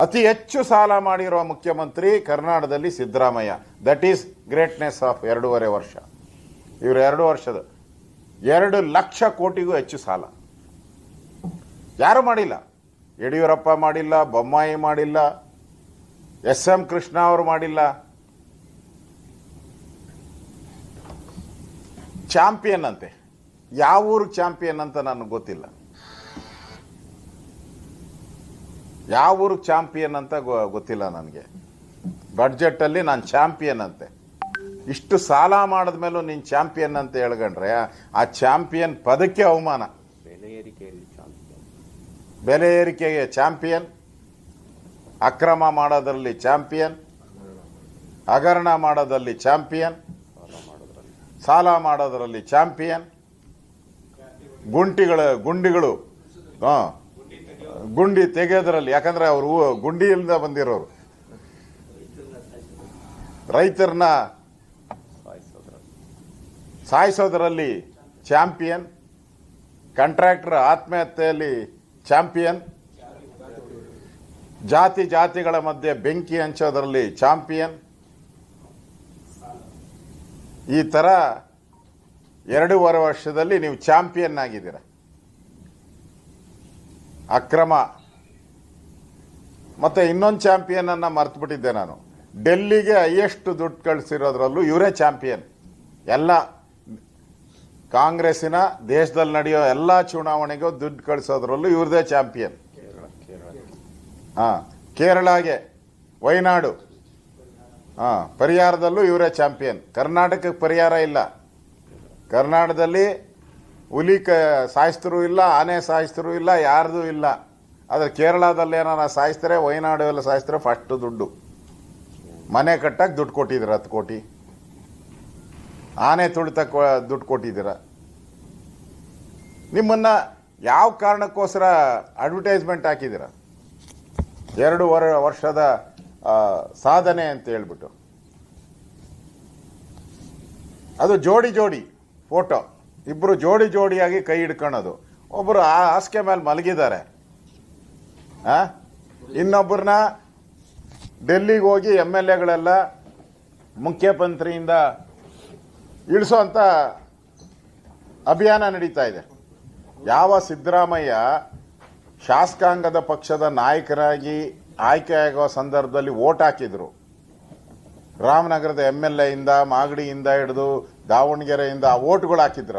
ಅತಿ ಹೆಚ್ಚು ಸಾಲ ಮಾಡಿರುವ ಮುಖ್ಯಮಂತ್ರಿ ಕರ್ನಾಟಕದಲ್ಲಿ Siddaramaiah. That is greatness of 2.5 ವರ್ಷ. ಇವರು 2 ವರ್ಷದ 2 ಲಕ್ಷ ಕೋಟಿಗೂ ಹೆಚ್ಚು ಸಾಲ ಯಾರು ಮಾಡಿಲ್ಲ. ಯಡಿಯೂರಪ್ಪ ಮಾಡಿಲ್ಲ, ಬೊಮ್ಮಾಯಿ ಮಾಡಿಲ್ಲ, SM ಕೃಷ್ಣ ಅವರು ಮಾಡಿಲ್ಲ. ಚಾಂಪಿಯನ್ ಅಂತೆ. ಯಾವ ಊರು ಚಾಂಪಿಯನ್ ಅಂತ ನನಗೆ ಗೊತ್ತಿಲ್ಲ. ಯಾವ ಊರು ಚಾಂಪಿಯನ್ ಅಂತ ಗೊತ್ತಿಲ್ಲ ನನಗೆ. ಬಡ್ಜೆಟಲ್ಲಿ ನಾನು ಚಾಂಪಿಯನ್ ಅಂತೆ. ಇಷ್ಟು ಸಾಲ ಮಾಡಿದ ಮೇಲೂ ನೀನು ಚಾಂಪಿಯನ್ ಅಂತ ಹೇಳ್ಕೊಂಡ್ರೆ ಆ ಚಾಂಪಿಯನ್ ಪದಕ್ಕೆ ಅವಮಾನ. ಬೆಲೆ ಏರಿಕೆಗೆ ಚಾಂಪಿಯನ್, ಅಕ್ರಮ ಮಾಡೋದರಲ್ಲಿ ಚಾಂಪಿಯನ್, ಹಗರಣ ಮಾಡೋದಲ್ಲಿ ಚಾಂಪಿಯನ್, ಸಾಲ ಮಾಡೋದರಲ್ಲಿ ಚಾಂಪಿಯನ್, ಗುಂಡಿಗಳು ಗುಂಡಿ ತೆಗೆಯೋದ್ರಲ್ಲಿ, ಯಾಕಂದ್ರೆ ಅವರು ಗುಂಡಿಯಿಂದ ಬಂದಿರೋರು, ರೈತರನ್ನ ಸಾಯಿಸೋದ್ರಲ್ಲಿ ಚಾಂಪಿಯನ್, ಕಾಂಟ್ರಾಕ್ಟರ್ ಆತ್ಮಹತ್ಯೆಯಲ್ಲಿ ಚಾಂಪಿಯನ್, ಜಾತಿಗಳ ಮಧ್ಯೆ ಬೆಂಕಿ ಹಂಚೋದ್ರಲ್ಲಿ ಚಾಂಪಿಯನ್. ಈ ತರ 2.5 ವರ್ಷದಲ್ಲಿ ನೀವು ಚಾಂಪಿಯನ್ ಆಗಿದ್ದೀರ. ಅಕ್ರಮ. ಮತ್ತೆ ಇನ್ನೊಂದು ಚಾಂಪಿಯನ್ ಅನ್ನ ಮರ್ತು ಬಿಟ್ಟಿದ್ದೆ ನಾನು. ಡೆಲ್ಲಿಗೆ ಹೈಯೆಸ್ಟ್ ದುಡ್ಡು ಕಳಿಸಿರೋದ್ರಲ್ಲೂ ಇವರೇ ಚಾಂಪಿಯನ್. ಎಲ್ಲ ಕಾಂಗ್ರೆಸ್ಸಿನ ದೇಶದಲ್ಲಿ ನಡೆಯೋ ಎಲ್ಲ ಚುನಾವಣೆಗೂ ದುಡ್ಡು ಕಳಿಸೋದ್ರಲ್ಲೂ ಇವ್ರದೇ ಚಾಂಪಿಯನ್. ಕೇರಳಗೆ, ವಯನಾಡು, ಪರಿಹಾರದಲ್ಲೂ ಇವರೇ ಚಾಂಪಿಯನ್. ಕರ್ನಾಟಕಕ್ಕೆ ಪರಿಹಾರ ಇಲ್ಲ. ಕರ್ನಾಟಕದಲ್ಲಿ ಹುಲಿ ಸಾಯಿಸ್ತರೂ ಇಲ್ಲ, ಆನೆ ಸಾಯಿಸ್ತರೂ ಇಲ್ಲ, ಯಾರ್ದು ಇಲ್ಲ. ಆದರೆ ಕೇರಳದಲ್ಲಿ ಏನಾರ ಸಾಯಿಸ್ತಾರೆ, ವಯನಾಡು ಎಲ್ಲ ಸಾಯಿಸ್ತಾರೆ, ಫಸ್ಟ್ ದುಡ್ಡು. ಮನೆ ಕಟ್ಟಕ್ಕೆ ದುಡ್ಡು ಕೊಟ್ಟಿದ್ದೀರ 10 ಕೋಟಿ, ಆನೆ ತುಳಿತಕ್ಕೆ ದುಡ್ಡು ಕೊಟ್ಟಿದ್ದೀರ. ನಿಮ್ಮನ್ನ ಯಾವ ಕಾರಣಕ್ಕೋಸ್ಕರ ಅಡ್ವರ್ಟೈಸ್ಮೆಂಟ್ ಹಾಕಿದ್ದೀರ? 2 ವರ್ಷದ ಸಾಧನೆ ಅಂತ ಹೇಳ್ಬಿಟ್ಟು. ಅದು ಜೋಡಿ ಫೋಟೋ, ಇಬ್ರು ಜೋಡಿಯಾಗಿ ಕೈ ಹಿಡ್ಕೊಳ್ಳೋದು. ಒಬ್ಬರು ಹಾಸಿಗೆ ಮೇಲೆ ಮಲಗಿದ್ದಾರೆ, ಇನ್ನೊಬ್ಬರನ್ನ ಡೆಲ್ಲಿಗೆ ಹೋಗಿ MLAಗಳೆಲ್ಲ ಮುಖ್ಯಮಂತ್ರಿಯಿಂದ ಇಳಿಸೋ ಅಂತ ಅಭಿಯಾನ ನಡೀತಾ ಇದೆ. ಯಾವ ಸಿದ್ದರಾಮಯ್ಯ ಶಾಸಕಾಂಗದ ಪಕ್ಷದ ನಾಯಕರಾಗಿ ಆಯ್ಕೆಯಾಗುವ ಸಂದರ್ಭದಲ್ಲಿ ವೋಟ್ ಹಾಕಿದ್ರು, ರಾಮನಗರದ MLA ಇಂದ, ಮಾಗಡಿಯಿಂದ ಹಿಡಿದು ದಾವಣಗೆರೆಯಿಂದ ಆ ವೋಟ್ಗಳು ಹಾಕಿದ್ರು.